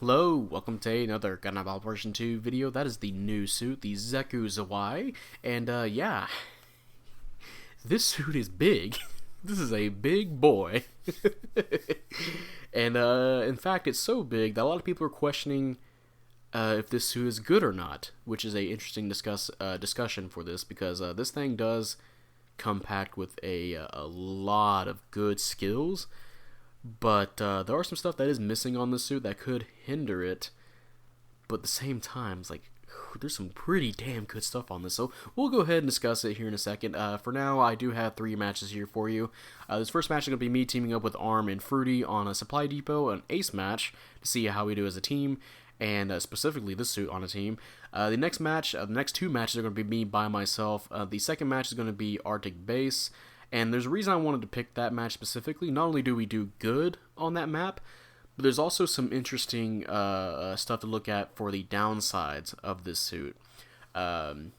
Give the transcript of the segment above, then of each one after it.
Hello, welcome to another Gundam version 2 video. That is the new suit, the Xeku Zwei, and yeah, this suit is big. This is a big boy. And in fact, it's so big that a lot of people are questioning if this suit is good or not, which is a interesting discussion for this, because this thing does come packed with a lot of good skills. But there are some stuff that is missing on the suit that could hinder it. But at the same time, it's like, there's some pretty damn good stuff on this. So we'll go ahead and discuss it here in a second. For now, I do have 3 matches here for you. This first match is going to be me teaming up with Arm and Fruity on a supply depot, an ace match, to see how we do as a team. And specifically this suit on a team. The next match, the next 2 matches are going to be me by myself. The second match is going to be Arctic Base. And there's a reason I wanted to pick that match specifically. Not only do we do good on that map, but there's also some interesting stuff to look at for the downsides of this suit,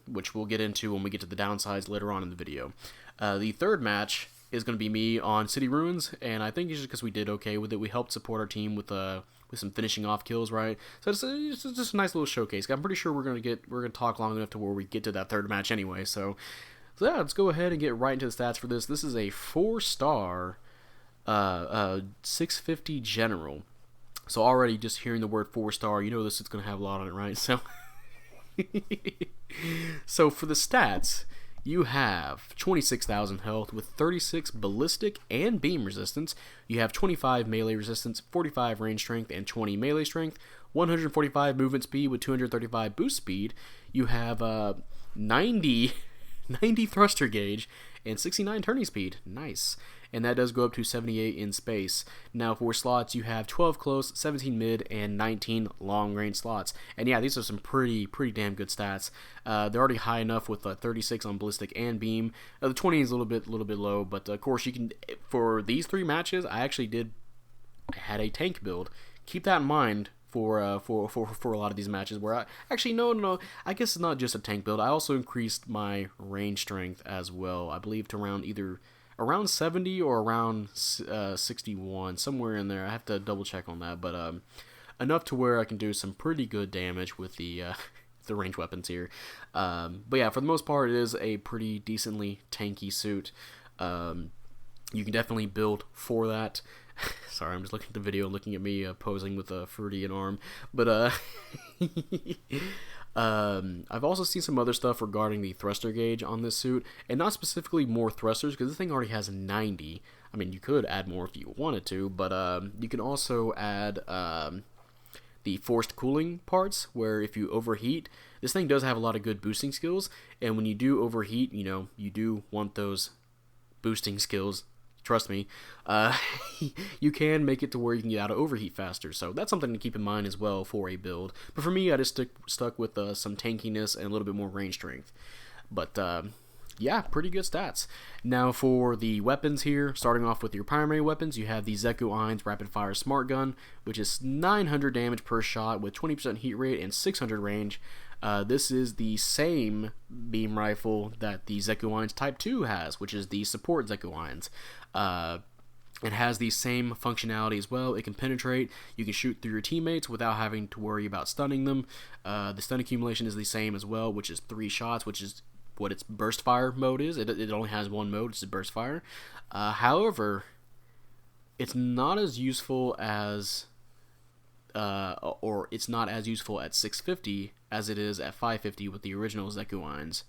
which we'll get into when we get to the downsides later on in the video. The third match is going to be me on City Ruins, and I think it's just because we did okay with it. We helped support our team with some finishing off kills, right? So it's just a nice little showcase. I'm pretty sure we're gonna talk long enough to where we get to that third match anyway. So yeah, let's go ahead and get right into the stats for this. This is a 4-star 650 general. So already just hearing the word 4-star, you know this is going to have a lot on it, right? So, so for the stats, you have 26,000 health with 36 ballistic and beam resistance. You have 25 melee resistance, 45 range strength, and 20 melee strength. 145 movement speed with 235 boost speed. You have 90 thruster gauge and 69 turning speed. Nice. And that does go up to 78 in space. Now for slots, you have 12 close, 17 mid, and 19 long range slots. And yeah, these are some pretty damn good stats. They're already high enough with 36 on ballistic and beam. The 20 is a little bit low, but of course you can. For these 3 matches, I had a tank build. Keep that in mind for a lot of these matches where no, I guess it's not just a tank build. I also increased my range strength as well. I believe to either around 70 or around 61, somewhere in there. I have to double check on that, but enough to where I can do some pretty good damage with the the range weapons here. But yeah, for the most part, it is a pretty decently tanky suit. You can definitely build for that. Sorry, I'm just looking at the video, looking at me posing with a Fruity and Arm. But I've also seen some other stuff regarding the thruster gauge on this suit, and not specifically more thrusters, because this thing already has 90. I mean, you could add more if you wanted to, but you can also add the forced cooling parts, where if you overheat, this thing does have a lot of good boosting skills, and when you do overheat, you do want those boosting skills. Trust me, you can make it to where you can get out of overheat faster, so that's something to keep in mind as well for a build. But for me, I just stuck with some tankiness and a little bit more range strength. But yeah, pretty good stats. Now for the weapons here, starting off with your primary weapons, you have the Xeku Ein's Rapid Fire Smart Gun, which is 900 damage per shot with 20% heat rate and 600 range. This is the same beam rifle that the Xeku Ein's Type 2 has, which is the support Xeku Ein's. It has the same functionality as well. It can penetrate. You can shoot through your teammates without having to worry about stunning them. The stun accumulation is the same as well, which is 3 shots, which is what its burst fire mode is. It only has one mode, it's a burst fire. However, it's not as useful as it's not as useful at 650 as it is at 550 with the original Xeku Ein's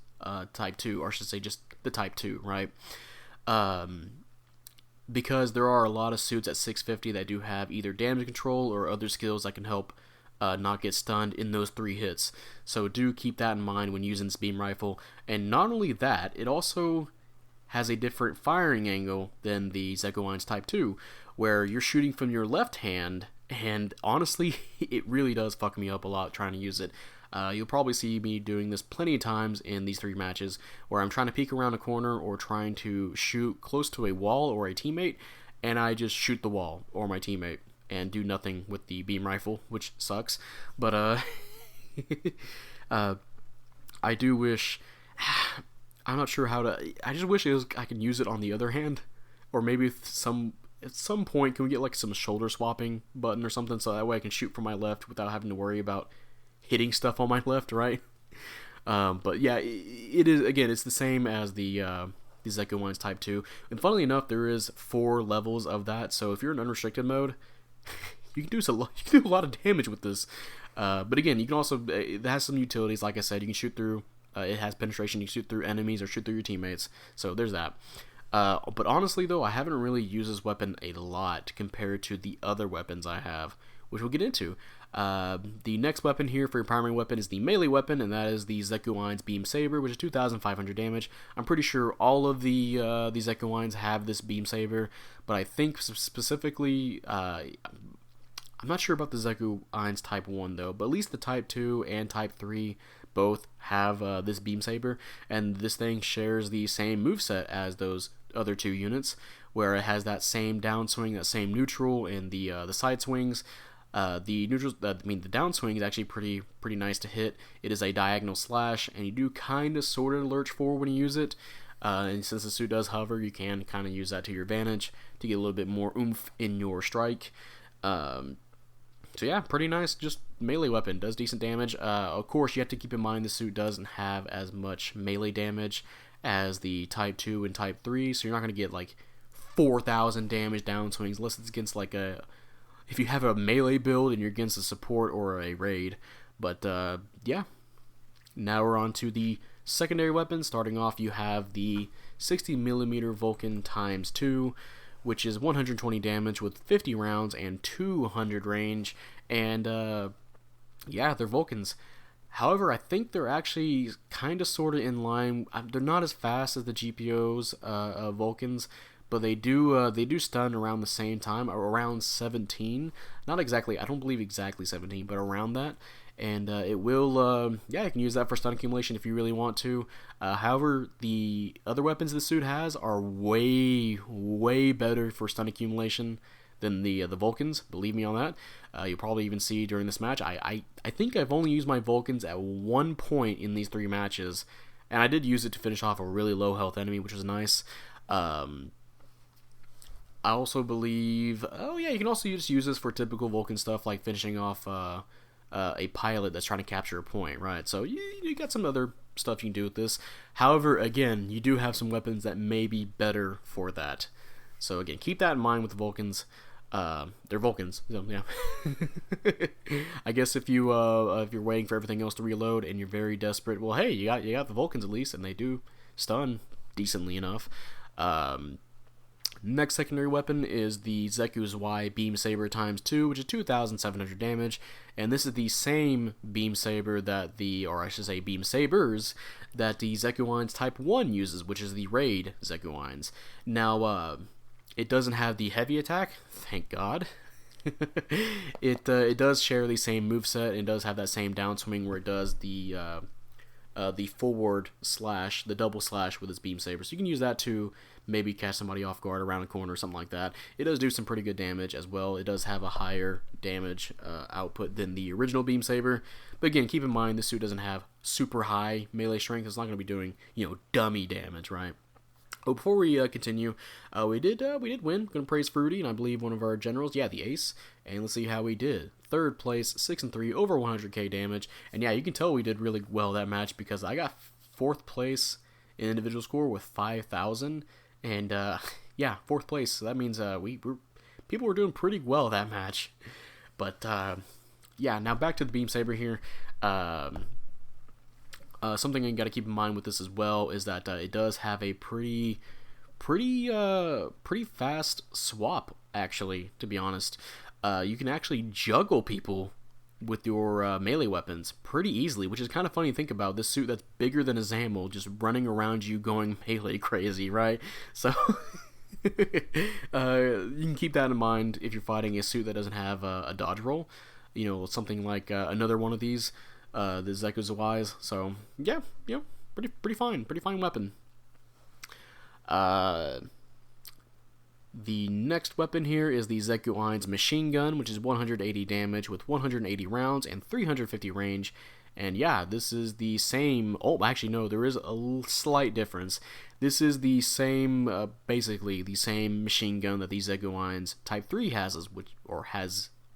Type 2, or I should say just the Type 2, right? Because there are a lot of suits at 650 that do have either damage control or other skills that can help not get stunned in those 3 hits. So do keep that in mind when using this beam rifle. And not only that, it also has a different firing angle than the Xeku Ein's Type 2, where you're shooting from your left hand, and honestly, it really does fuck me up a lot trying to use it. You'll probably see me doing this plenty of times in these 3 matches, where I'm trying to peek around a corner or trying to shoot close to a wall or a teammate, and I just shoot the wall or my teammate and do nothing with the beam rifle, which sucks. But I do wish, I'm not sure how to, I just wish I could use it on the other hand, or maybe some at some point, can we get like some shoulder swapping button or something so that way I can shoot from my left without having to worry about hitting stuff on my left, right? But yeah, it is, again, it's the same as the Xeku Wines Type 2. And funnily enough, there is 4 levels of that, so if you're in unrestricted mode, you can do a lot of damage with this. But again, you can also, it has some utilities, like I said, you can shoot through, it has penetration, you can shoot through enemies or shoot through your teammates, so there's that. But honestly though, I haven't really used this weapon a lot compared to the other weapons I have, which we'll get into. The next weapon here for your primary weapon is the melee weapon, and that is the Xeku Wines Beam Saber, which is 2,500 damage. I'm pretty sure all of the Xeku Wines have this Beam Saber, but I think specifically, I'm not sure about the Xeku Wines Type 1 though, but at least the Type 2 and Type 3 both have this Beam Saber, and this thing shares the same moveset as those other 2 units, where it has that same downswing, that same neutral, and the side swings. The downswing is actually pretty nice to hit. It is a diagonal slash, and you do kind of sort of lurch forward when you use it. And since the suit does hover, you can kind of use that to your advantage to get a little bit more oomph in your strike. So yeah, pretty nice, just melee weapon, does decent damage. Of course, you have to keep in mind the suit doesn't have as much melee damage as the Type 2 and Type 3, so you're not going to get like 4,000 damage downswings unless it's against like if you have a melee build and you're against a support or a raid. But yeah, now we're on to the secondary weapon. Starting off, you have the 60mm Vulcan times 2, which is 120 damage with 50 rounds and 200 range, and yeah, they're Vulcans. However, I think they're actually kind of sort of in line. They're not as fast as the GPO's Vulcans, but they do stun around the same time, or around 17. Not exactly, I don't believe exactly 17, but around that. And it will, yeah, you can use that for stun accumulation if you really want to. However, the other weapons the suit has are way better for stun accumulation than the Vulcans. Believe me on that. You'll probably even see during this match. I think I've only used my Vulcans at one point in these 3 matches, and I did use it to finish off a really low health enemy, which was nice. I also believe, oh yeah, you can also just use this for typical Vulcan stuff like finishing off a pilot that's trying to capture a point, right? So you got some other stuff you can do with this. However, again, you do have some weapons that may be better for that. So again, keep that in mind with the Vulcans. They're Vulcans, so yeah. I guess if you're waiting for everything else to reload and you're very desperate, well, hey, you got the Vulcans at least, and they do stun decently enough. Next secondary weapon is the Xeku Zwei Beam Saber times 2, which is 2,700 damage, and this is the same Beam Saber that or I should say Beam Sabers, that the Xeku Wines Type 1 uses, which is the Raid Xeku Wines. Now, it doesn't have the heavy attack, thank God. It does share the same moveset, and it does have that same downswing where it does the forward slash, the double slash with its Beam Saber. So you can use that to maybe catch somebody off guard around a corner or something like that. It does do some pretty good damage as well. It does have a higher damage output than the original Beam Saber. But again, keep in mind, this suit doesn't have super high melee strength. It's not going to be doing, dummy damage, right? But before we continue, we did win. Going to praise Fruity, and I believe one of our generals, yeah, the Ace. And let's see how we did. 3rd place, 6-3, over 100k damage. And yeah, you can tell we did really well that match because I got 4th place in individual score with 5,000. And yeah, 4th place. So that means people were doing pretty well that match. But yeah, now back to the Beam Saber here. Something you got to keep in mind with this as well is that it does have a pretty fast swap, actually, to be honest. You can actually juggle people with your melee weapons pretty easily, which is kind of funny to think about. This suit that's bigger than a Zamel just running around you going melee crazy, right? So you can keep that in mind if you're fighting a suit that doesn't have a dodge roll. Something like another one of these, the Xeku Zwei's. So yeah, pretty fine weapon. The next weapon here is the Xeku Wines Machine Gun, which is 180 damage with 180 rounds and 350 range. And yeah, this is the same. Oh, actually, no, there is a slight difference. This is the same, basically the same machine gun that the Xeku Type 3 has,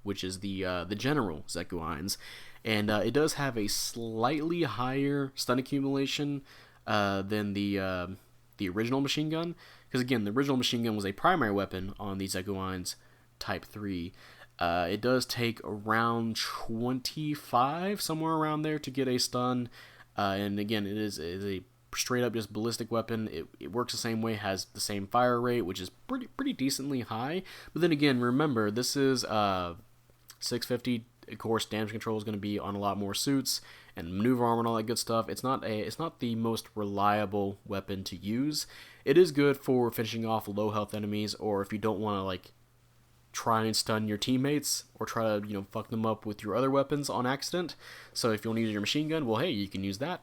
which is the general Xeku, and it does have a slightly higher stun accumulation than the original machine gun, because again, the original machine gun was a primary weapon on the Xeku Type 3. It does take around 25, somewhere around there, to get a stun, and again, it is a straight up just ballistic weapon. It works the same way, has the same fire rate, which is pretty decently high. But then again, remember, this is 650. Of course, damage control is going to be on a lot more suits and maneuver armor and all that good stuff. It's not the most reliable weapon to use. It is good for finishing off low health enemies, or if you don't want to like try and stun your teammates or try to fuck them up with your other weapons on accident. So if you want to use your machine gun, well, hey, you can use that.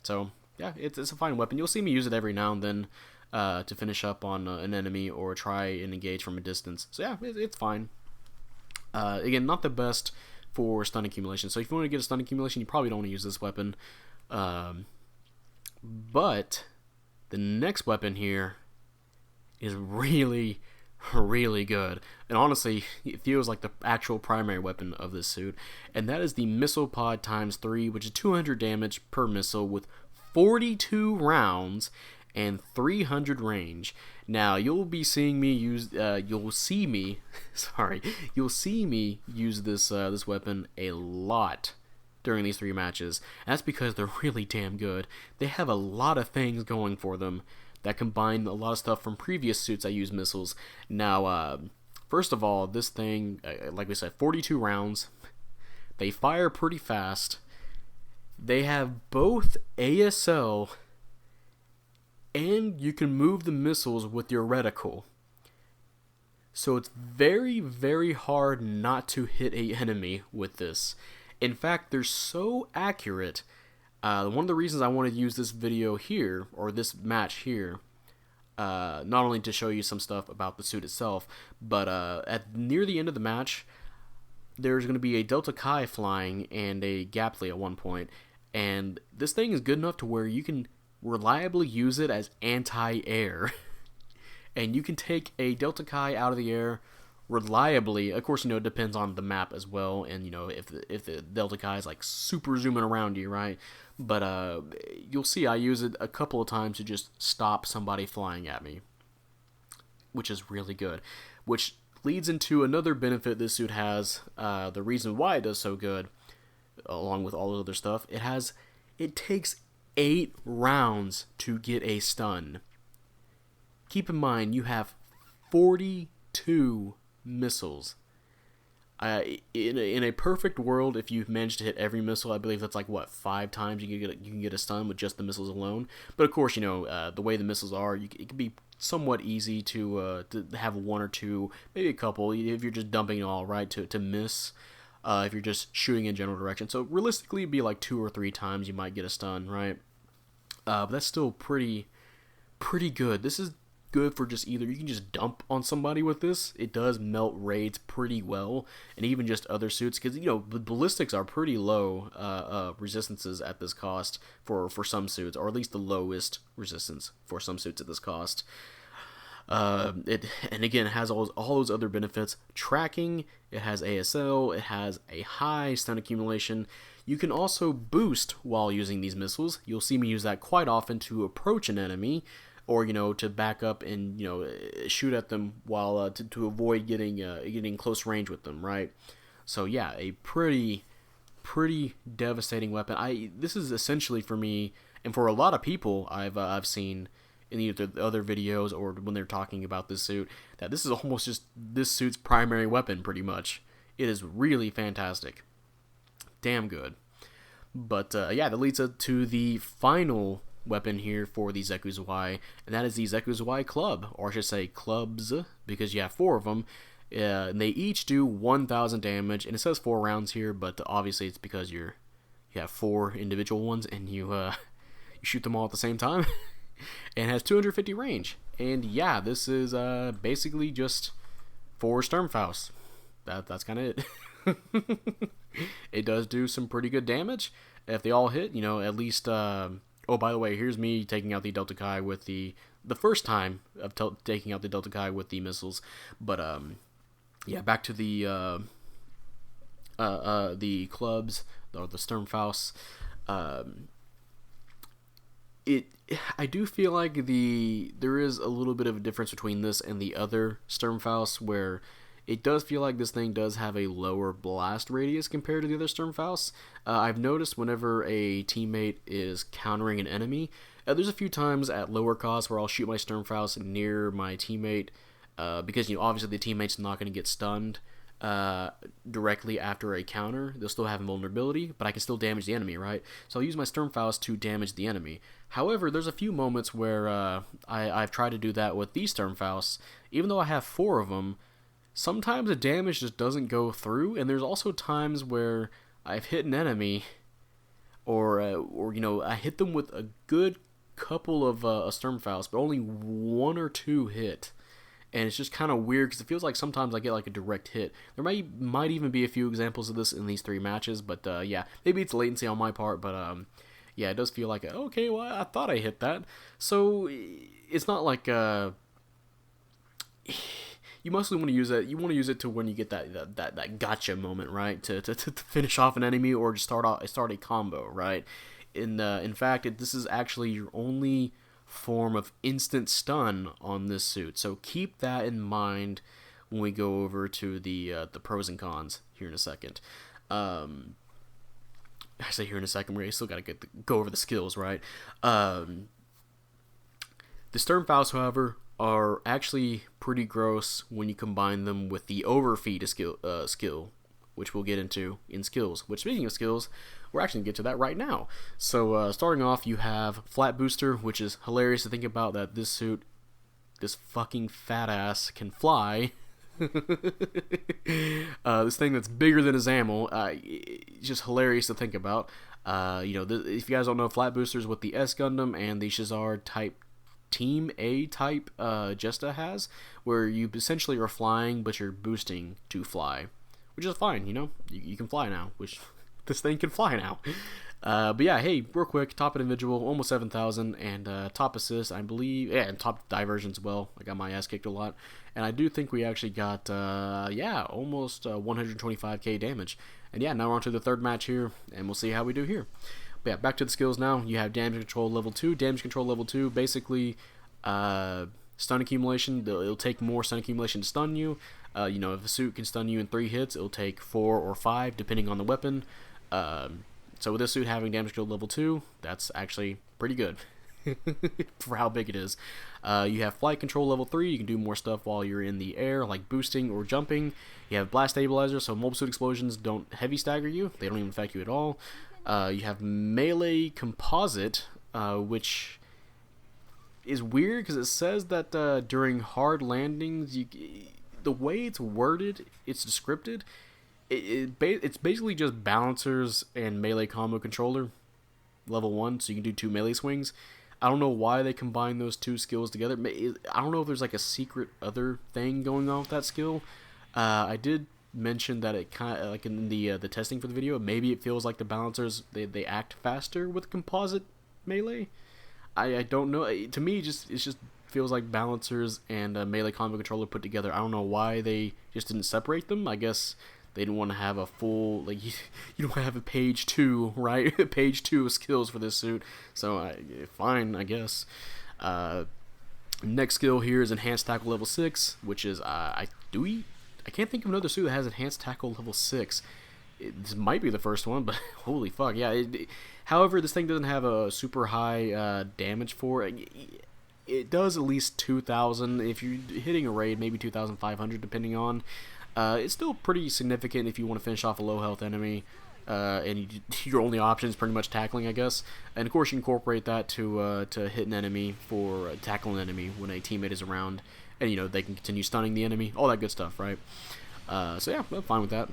So yeah, it's a fine weapon. You'll see me use it every now and then to finish up on an enemy or try and engage from a distance. So yeah, it's fine. Again, not the best for stun accumulation. So if you want to get a stun accumulation, you probably don't want to use this weapon. But the next weapon here is really, really good. And honestly, it feels like the actual primary weapon of this suit. And that is the Missile Pod ×3, which is 200 damage per missile with 42 rounds and 300 range. Now you'll see me use this weapon a lot during these 3 matches. And that's because they're really damn good. They have a lot of things going for them that combine a lot of stuff from previous suits that use missiles. Now, first of all, this thing, like we said, 42 rounds. They fire pretty fast. They have both ASL, and you can move the missiles with your reticle. So it's very, very hard not to hit an enemy with this. In fact, they're so accurate. One of the reasons I wanted to use this video here, or this match here, not only to show you some stuff about the suit itself, but near the end of the match, there's going to be a Delta Chi flying and a Gaply at one point. And this thing is good enough to where you can reliably use it as anti-air. And you can take a Delta Chi out of the air reliably. Of course, it depends on the map as well, and if the Delta Chi is like super zooming around you, right? But you'll see I use it a couple of times to just stop somebody flying at me, which is really good. Which leads into another benefit this suit has. The reason why it does so good, along with all the other stuff, it takes 8 rounds to get a stun. Keep in mind, you have 42 missiles. In a perfect world, if you've managed to hit every missile, I believe that's like 5 times you can get a stun with just the missiles alone. But of course, the way the missiles are, it can be somewhat easy to have 1 or 2, maybe a couple, if you're just dumping it all, right, to miss. If you're just shooting in general direction. So realistically, it'd be like 2 or 3 times you might get a stun, right? But that's still pretty good. This is good for just either you can just dump on somebody with this. It does melt raids pretty well, and even just other suits, because the ballistics are pretty low resistances at this cost for some suits, or at least the lowest resistance for some suits at this cost. And again, it has all those other benefits. Tracking, it has ASL, it has a high stun accumulation. You can also boost while using these missiles. You'll see me use that quite often to approach an enemy, or to back up and shoot at them while to avoid getting close range with them, right? So yeah, a pretty devastating weapon. This is essentially, for me and for a lot of people I've seen in either other videos or when they're talking about this suit, that this is almost just this suit's primary weapon, pretty much. It is really fantastic. Damn good. But yeah, that leads us to the final weapon here for the Xeku Zwei, and that is the Xeku Zwei Club, or I should say clubs, because you have 4 of them. And they each do 1,000 damage, and it says 4 rounds here, but obviously it's because you have 4 individual ones, and you shoot them all at the same time. And has 250 range. And yeah, this is basically just 4 Sturmfaust. That's kind of it. It does do some pretty good damage if they all hit. At least, or Oh, by the way, here's me taking out the Delta Chi with the first time of taking out the Delta Chi with the missiles. But yeah, back to the clubs or the Sturmfaust. I do feel like there is a little bit of a difference between this and the other Sturmfaust, where it does feel like this thing does have a lower blast radius compared to the other Sturmfausts. I've noticed whenever a teammate is countering an enemy, there's a few times at lower cost where I'll shoot my Sturmfaust near my teammate, because obviously the teammate's not going to get stunned directly after a counter. They'll still have invulnerability, but I can still damage the enemy, right? So I'll use my Sturmfaust to damage the enemy. However, there's a few moments where I've tried to do that with these Sturmfausts. Even though I have 4 of them, sometimes the damage just doesn't go through, and there's also times where I've hit an enemy, or I hit them with a good couple of Sturmfausts, but only 1 or 2 hit. And it's just kind of weird because it feels like sometimes I get like a direct hit. There might even be a few examples of this in these 3 matches, but yeah, maybe it's latency on my part, but yeah, it does feel like, okay, well, I thought I hit that. So it's not like you mostly want to use it. You want to use it to when you get that gotcha moment, right? To finish off an enemy or just start a combo, right? In fact, this is actually your only form of instant stun on this suit, so keep that in mind when we go over to the pros and cons here in a second. I say here in a second, we still gotta go over the skills, right? The Sturmfaust, however, are actually pretty gross when you combine them with the overfeed skill, which we'll get into in skills. Which, speaking of skills, we're actually going to get to that right now. So starting off, you have Flat Booster, which is hilarious to think about that this suit, this fucking fat ass, can fly. This thing that's bigger than his ammo. It's just hilarious to think about. If you guys don't know, Flat Boosters with the S Gundam and the Shazard type Team A type Jesta has, where you essentially are flying, but you're boosting to fly, which is fine. You can fly now, which this thing can fly now. But yeah, hey, real quick, top individual, almost 7,000, and top assist, I believe, yeah, and top diversion as well. I got my ass kicked a lot, and I do think we actually got, almost 125k damage. And yeah, now we're on to the 3rd match here, and we'll see how we do here. But yeah, back to the skills now. You have damage control level 2. Damage control level 2, basically, stun accumulation. It'll take more stun accumulation to stun you. If a suit can stun you in 3 hits, it'll take 4 or 5, depending on the weapon. So with this suit having damage control level 2, that's actually pretty good for how big it is. You have flight control level 3. You can do more stuff while you're in the air, like boosting or jumping. You have blast stabilizer, so mobile suit explosions don't heavy stagger you. They don't even affect you at all. You have melee composite, which is weird because it says that during hard landings, the way it's worded, it's descripted. It's basically just balancers and melee combo controller level 1, so you can do 2 melee swings. I don't know why they combine those 2 skills together. I don't know if there's like a secret other thing going on with that skill. I did mention that it kind of, like in the testing for the video, maybe it feels like the balancers they act faster with composite melee. I don't know. To me, it just feels like balancers and melee combo controller put together. I don't know why they just didn't separate them. I guess they didn't want to have a full, like, you don't want to have a page 2, right? Page 2 of skills for this suit. So, fine, I guess. Next skill here is Enhanced Tackle level 6, which is, I can't think of another suit that has Enhanced Tackle level 6. This might be the first one, but holy fuck, yeah. However, this thing doesn't have a super high damage for it. It does at least 2,000. If you're hitting a raid, maybe 2,500, depending on. It's still pretty significant if you want to finish off a low health enemy, and your only option is pretty much tackling, I guess. And of course, you incorporate that to hit an enemy for tackle an enemy when a teammate is around, and they can continue stunning the enemy, all that good stuff, right? So yeah, I'm fine with that.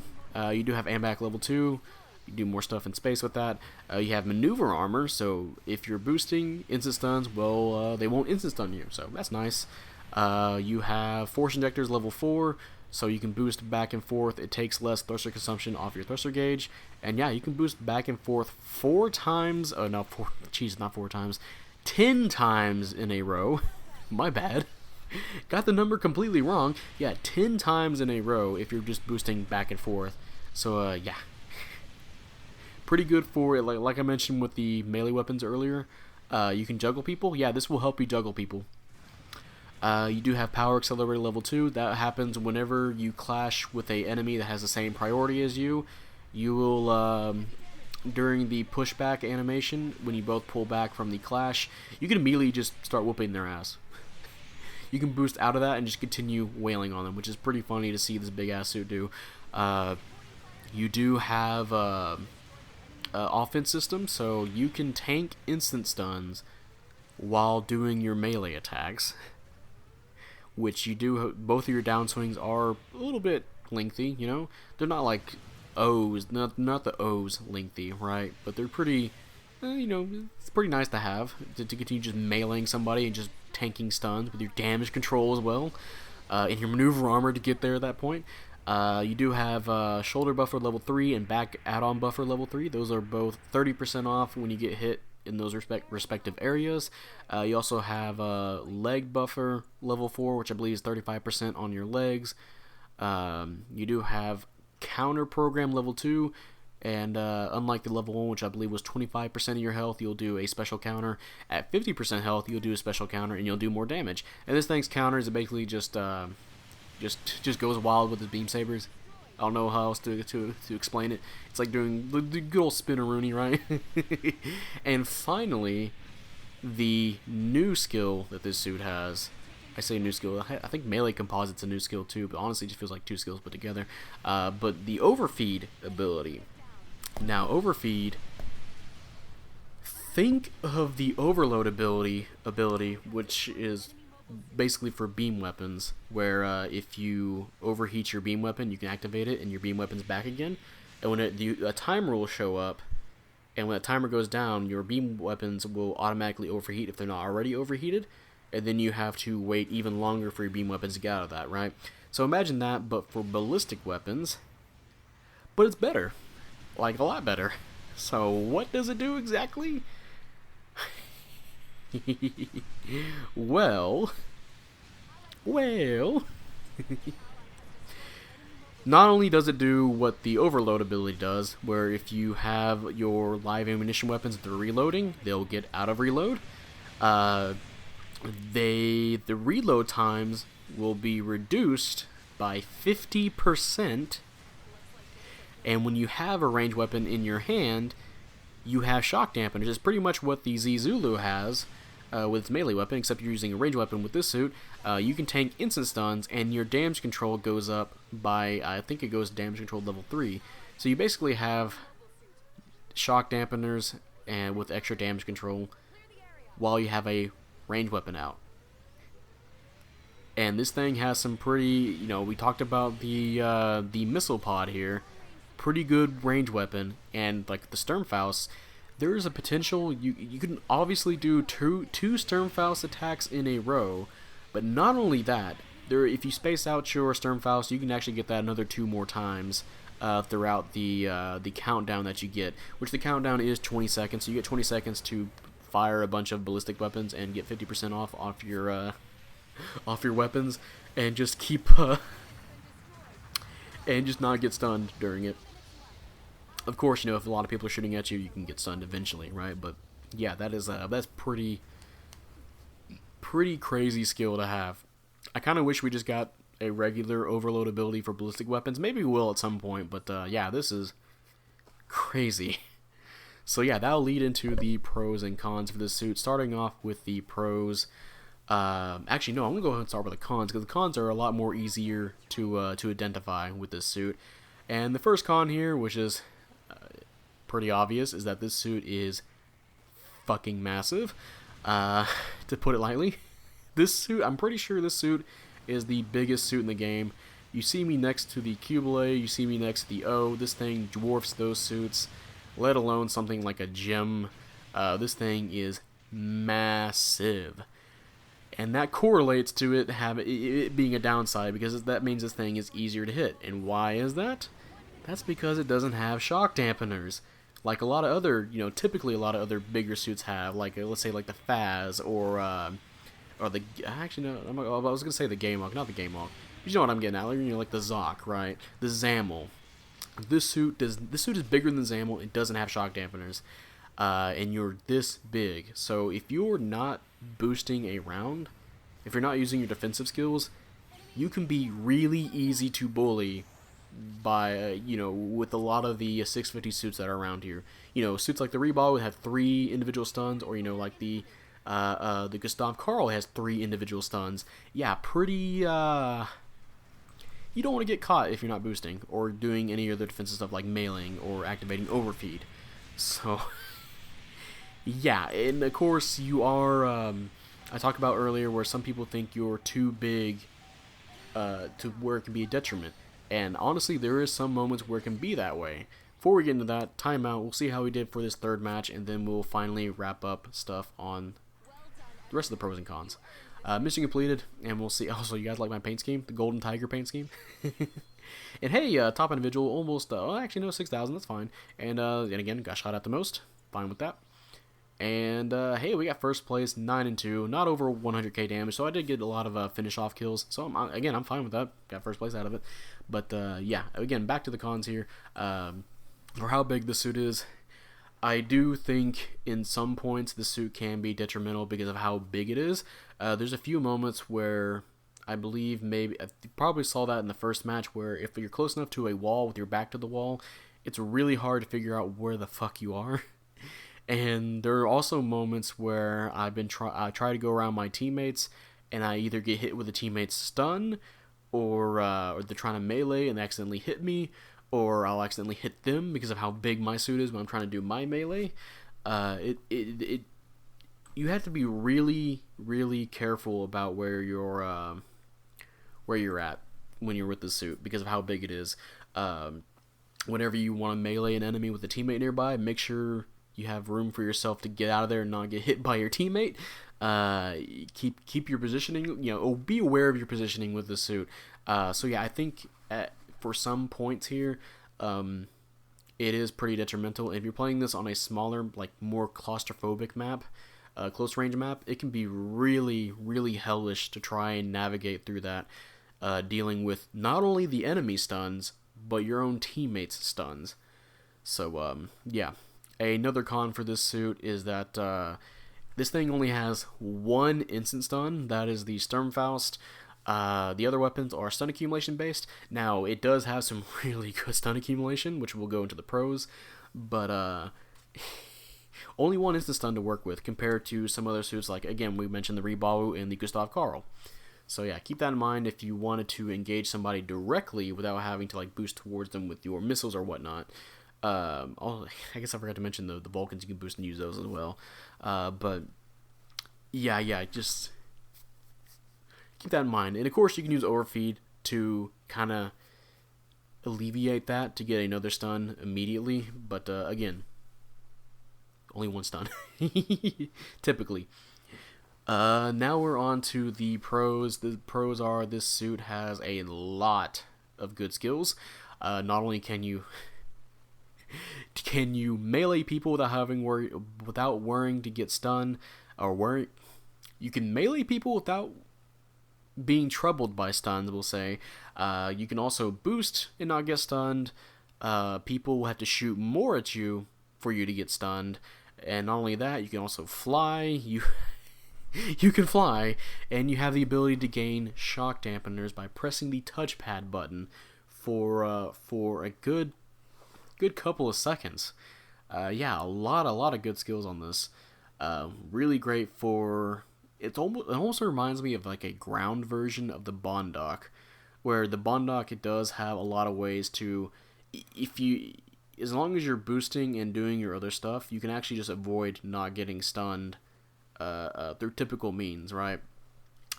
You do have AMBAC level 2. You do more stuff in space with that. You have maneuver armor, so if you're boosting instant stuns, well, they won't instant stun you, so that's nice. You have force injectors level 4. so you can boost back and forth. It takes less thruster consumption off your thruster gauge, and yeah, you can boost back and forth 4 times. Oh no, not 4 times, 10 times in a row. My bad. Got the number completely wrong. Yeah, 10 times in a row if you're just boosting back and forth. So yeah, pretty good for it. Like I mentioned with the melee weapons earlier. You can juggle people. Yeah, this will help you juggle people. You do have power accelerator level 2. That happens whenever you clash with a enemy that has the same priority as you. You will, during the pushback animation, when you both pull back from the clash, you can immediately just start whooping their ass. You can boost out of that and just continue wailing on them, which is pretty funny to see this big ass suit do. You do have offense system, so you can tank instant stuns while doing your melee attacks, which you do. Both of your downswings are a little bit lengthy, you know. They're not like O's, not the O's lengthy, right? But they're pretty, you know, it's pretty nice to have to continue just meleeing somebody and just tanking stuns with your damage control as well, and your maneuver armor to get there at that point. You do have shoulder buffer level 3 and back add-on buffer level 3. Those are both 30% off when you get hit in those respective areas. You also have leg buffer level 4, which I believe is 35% on your legs. You do have counter program level 2, and unlike the level 1, which I believe was 25% of your health, you'll do a special counter. At 50% health, you'll do a special counter, and you'll do more damage. And this thing's counters, it basically just goes wild with his beam sabers. I don't know how else to explain it. It's like doing the good old spinneroonie, right? And finally, the new skill that this suit has. I say new skill. I think melee composite's a new skill too, but honestly, it just feels like 2 skills put together. But the overfeed ability. Now, overfeed. Think of the overload ability, which is basically for beam weapons, where if you overheat your beam weapon, you can activate it and your beam weapon's back again. And when a timer will show up, and when the timer goes down, your beam weapons will automatically overheat if they're not already overheated, and then you have to wait even longer for your beam weapons to get out of that, right? So imagine that, but for ballistic weapons, but it's better, like a lot better. So what does it do exactly? well, not only does it do what the overload ability does, where if you have your live ammunition weapons that are reloading, they'll get out of reload. The reload times will be reduced by 50%, and when you have a ranged weapon in your hand, you have shock dampeners. It's pretty much what the Zulu has with its melee weapon, except you're using a ranged weapon with this suit. You can tank instant stuns, and your damage control goes up by, I think it goes damage control level 3. So you basically have shock dampeners and with extra damage control while you have a ranged weapon out. And this thing has some pretty, you know, we talked about the missile pod here. Pretty good range weapon, and like the Sturmfaust, there is a potential you can obviously do two Sturmfaust attacks in a row, but not only that, if you space out your Sturmfaust, you can actually get that another 2 more times throughout the countdown that you get, which the countdown is 20 seconds. So you get 20 seconds to fire a bunch of ballistic weapons and get 50% off your weapons, and just keep and just not get stunned during it. Of course, you know, if a lot of people are shooting at you, you can get stunned eventually, right? But yeah, that's pretty crazy skill to have. I kind of wish we just got a regular overload ability for ballistic weapons. Maybe we will at some point, but yeah, this is crazy. So yeah, that'll lead into the pros and cons for this suit. Starting off with the pros. Actually, no, I'm gonna go ahead and start with the cons, because the cons are a lot more easier to identify with this suit. And the first con here, which is pretty obvious, is that this suit is fucking massive, to put it lightly. This suit, I'm pretty sure this suit is the biggest suit in the game. You see me next to the Cubile, you see me next to the O. This thing dwarfs those suits, let alone something like a gem. This thing is massive. And that correlates to it being a downside, because that means this thing is easier to hit. And why is that? That's because it doesn't have shock dampeners, like a lot of other, typically a lot of other bigger suits have, like let's say like the Faz or the actually no, I was gonna say the Gamehawk, not the Gamehawk. You know what I'm getting at, like the Zoc, right? The Zamel. This suit is bigger than the Zamel. It doesn't have shock dampeners, and you're this big. So if you're not boosting a round, if you're not using your defensive skills, you can be really easy to bully by with a lot of the 650 suits that are around here. Suits like the Reball would have 3 individual stuns, or like the Gustav Karl has 3 individual stuns. Yeah, pretty you don't want to get caught if you're not boosting or doing any other defensive stuff like mailing or activating overfeed. So yeah, and of course you are I talked about earlier where some people think you're too big to where it can be a detriment. And honestly, there is some moments where it can be that way. Before we get into that, timeout, we'll see how we did for this third match, and then we'll finally wrap up stuff on the rest of the pros and cons. Mission completed, and we'll see. Also, you guys like my paint scheme? The Golden Tiger paint scheme? And hey, top individual, almost, actually no, 6,000, that's fine. And again, got shot at the most. Fine with that. And hey, we got first place, 9-2, not over 100k damage, so I did get a lot of finish off kills. So I'm fine with that. Got first place out of it. But yeah, again, back to the cons here, or how big the suit is. I do think in some points the suit can be detrimental because of how big it is. There's a few moments where I believe maybe I probably saw that in the first match, where if you're close enough to a wall with your back to the wall, it's really hard to figure out where the fuck you are. And there are also moments where I try to go around my teammates, and I either get hit with a teammate's stun, or they're trying to melee and they accidentally hit me, or I'll accidentally hit them because of how big my suit is when I'm trying to do my melee. You have to be really, really careful about where you're at when you're with the suit because of how big it is. Whenever you want to melee an enemy with a teammate nearby, make sure you have room for yourself to get out of there and not get hit by your teammate. Keep your positioning, be aware of your positioning with the suit. So yeah, I think for some points here, it is pretty detrimental. If you're playing this on a smaller, like more claustrophobic map, close range map, it can be really, really hellish to try and navigate through that, dealing with not only the enemy stuns, but your own teammates' stuns. So yeah. Another con for this suit is that this thing only has 1 instant stun. That is the Sturmfaust. The other weapons are stun accumulation based. Now, it does have some really good stun accumulation, which will go into the pros, but only 1 instant stun to work with compared to some other suits like, again, we mentioned the Rebawu and the Gustav Karl. So yeah, keep that in mind if you wanted to engage somebody directly without having to like boost towards them with your missiles or whatnot. I guess I forgot to mention the Vulcans. You can boost and use those as well. But yeah, just keep that in mind. And of course, you can use overfeed to kind of alleviate that to get another stun immediately. But again, only 1 stun typically. Now we're on to the pros. The pros are this suit has a lot of good skills. Not only can you melee people without worrying to get stunned, or you can melee people without being troubled by stuns, we'll say. You can also boost and not get stunned. People will have to shoot more at you for you to get stunned. And not only that, you can also fly. You can fly, and you have the ability to gain shock dampeners by pressing the touchpad button for a good couple of seconds. Yeah, a lot of good skills on this. Really great for it almost reminds me of like a ground version of the Bondoc, where the Bondoc, it does have a lot of ways to, as long as you're boosting and doing your other stuff, you can actually just avoid not getting stunned through typical means, right?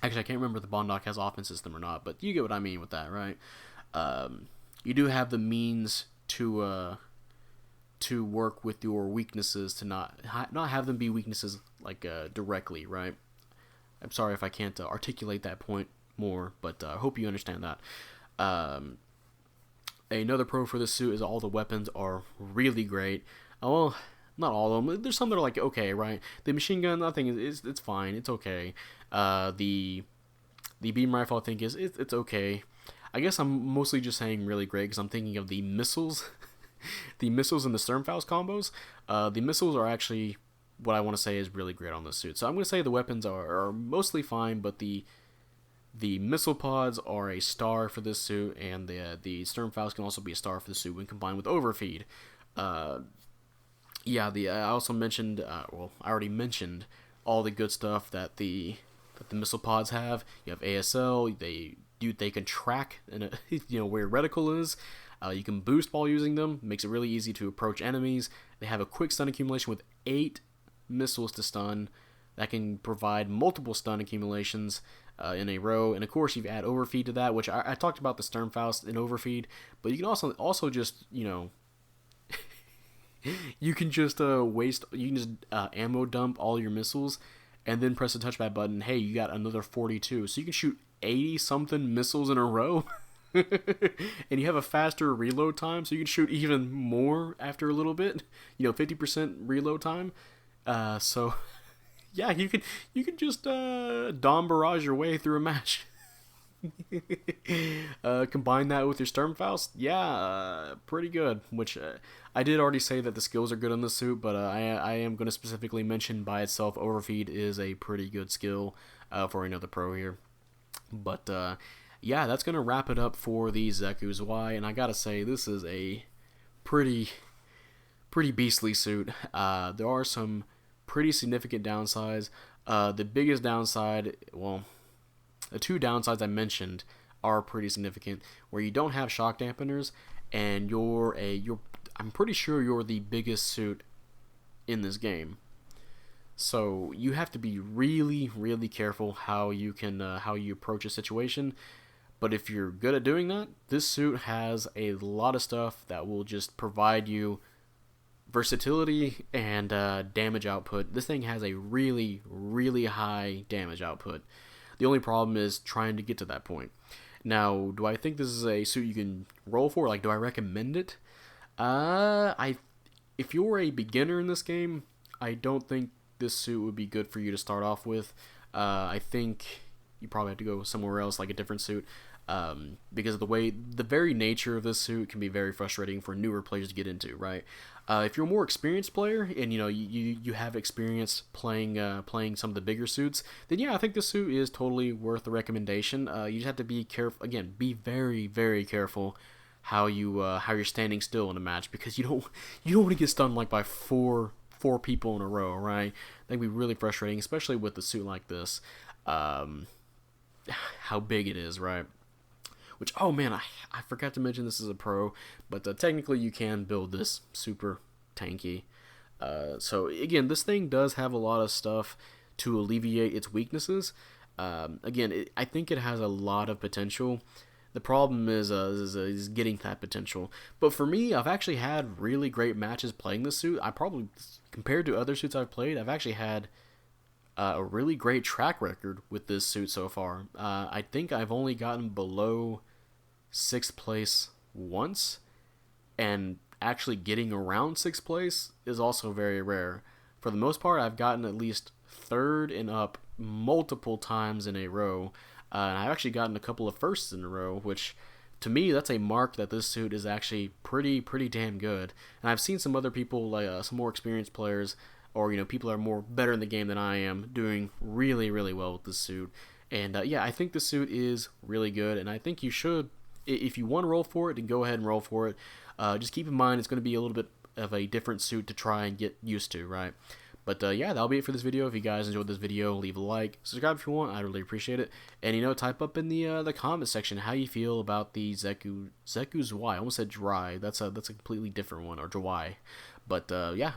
Actually, I can't remember if the Bondoc has offense system or not, but you get what I mean with that, right? You do have the means to work with your weaknesses, to not have them be weaknesses like directly, right? I'm sorry if I can't articulate that point more, but I hope you understand that. Um, Another pro for this suit is all the weapons are really great. Well, not all of them. There's some that are like okay, right? The machine gun, I think it's fine. It's okay. The beam rifle, I think it's okay. I guess I'm mostly just saying really great because I'm thinking of the missiles, the missiles and the Sturmfaust combos. The missiles are actually what I want to say is really great on this suit. So I'm going to say the weapons are mostly fine, but the missile pods are a star for this suit, and the Sturmfaust can also be a star for the suit when combined with overfeed. Yeah, I also mentioned, well, I already mentioned all the good stuff that the missile pods have. You have ASL. They can track and where reticle is. You can boost while using them. Makes it really easy to approach enemies. They have a quick stun accumulation with 8 missiles to stun. That can provide multiple stun accumulations in a row. And of course, you add overfeed to that, which I talked about the Sturmfaust and overfeed. But you can also just you can just waste. You can just ammo dump all your missiles, and then press the touchpad button. Hey, you got another 42, so you can shoot 80 something missiles in a row. And you have a faster reload time, so you can shoot even more after a little bit. 50% reload time. So yeah, you can just Dom Barrage your way through a match. Combine that with your Sturmfaust, yeah, pretty good. Which I did already say that the skills are good on the suit, but I am going to specifically mention by itself, overfeed is a pretty good skill for another pro here. But yeah, that's going to wrap it up for the Xeku Zwei, and I gotta say, this is a pretty beastly suit. There are some pretty significant downsides. The biggest downside, well, the 2 downsides I mentioned are pretty significant, where you don't have shock dampeners, and I'm pretty sure you're the biggest suit in this game. So you have to be really, really careful how you approach a situation. But if you're good at doing that, this suit has a lot of stuff that will just provide you versatility and damage output. This thing has a really, really high damage output. The only problem is trying to get to that point. Now, do I think this is a suit you can roll for? Like, do I recommend it? If you're a beginner in this game, I don't think this suit would be good for you to start off with. I think you probably have to go somewhere else, like a different suit. Because of the very nature of this suit can be very frustrating for newer players to get into, right? If you're a more experienced player and you have experience playing some of the bigger suits, then yeah, I think this suit is totally worth the recommendation. You just have to be careful. Again, be very, very careful how you're standing still in a match, because you don't want to get stunned like by four people in a row, right? That can be really frustrating, especially with a suit like this. How big it is, right? Which, oh man, I forgot to mention this is a pro, but technically you can build this super tanky. So again, this thing does have a lot of stuff to alleviate its weaknesses. Again, I think it has a lot of potential. The problem is getting that potential. But for me, I've actually had really great matches playing this suit. I probably, compared to other suits I've played, I've actually had a really great track record with this suit so far. I think I've only gotten below 6th place once, and actually getting around 6th place is also very rare. For the most part, I've gotten at least 3rd and up multiple times in a row, and I've actually gotten a couple of 1sts in a row, which to me, that's a mark that this suit is actually pretty damn good. And I've seen some other people, like some more experienced players, or people that are more better in the game than I am, doing really well with this suit. And yeah, I think the suit is really good, and I think you should, if you want to roll for it, then go ahead and roll for it. Just keep in mind it's going to be a little bit of a different suit to try and get used to, right? But yeah, that'll be it for this video. If you guys enjoyed this video, leave a like, subscribe if you want. I'd really appreciate it. And type up in the comment section how you feel about the Xeku Zwei. I almost said Dry. That's a completely different one, or Dry. But yeah,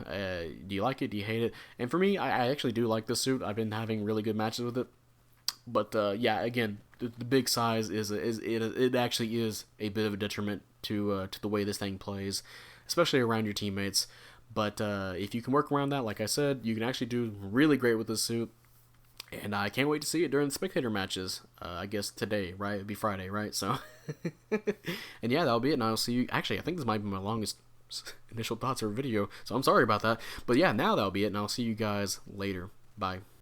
do you like it? Do you hate it? And for me, I actually do like this suit. I've been having really good matches with it. But yeah, again, the big size it actually is a bit of a detriment to the way this thing plays, especially around your teammates. But if you can work around that, like I said, you can actually do really great with this suit. And I can't wait to see it during the spectator matches. I guess today, right? It'd be Friday, right? So, and yeah, that'll be it. And I'll see you. Actually, I think this might be my longest initial thoughts or video. So I'm sorry about that. But yeah, now that'll be it. And I'll see you guys later. Bye.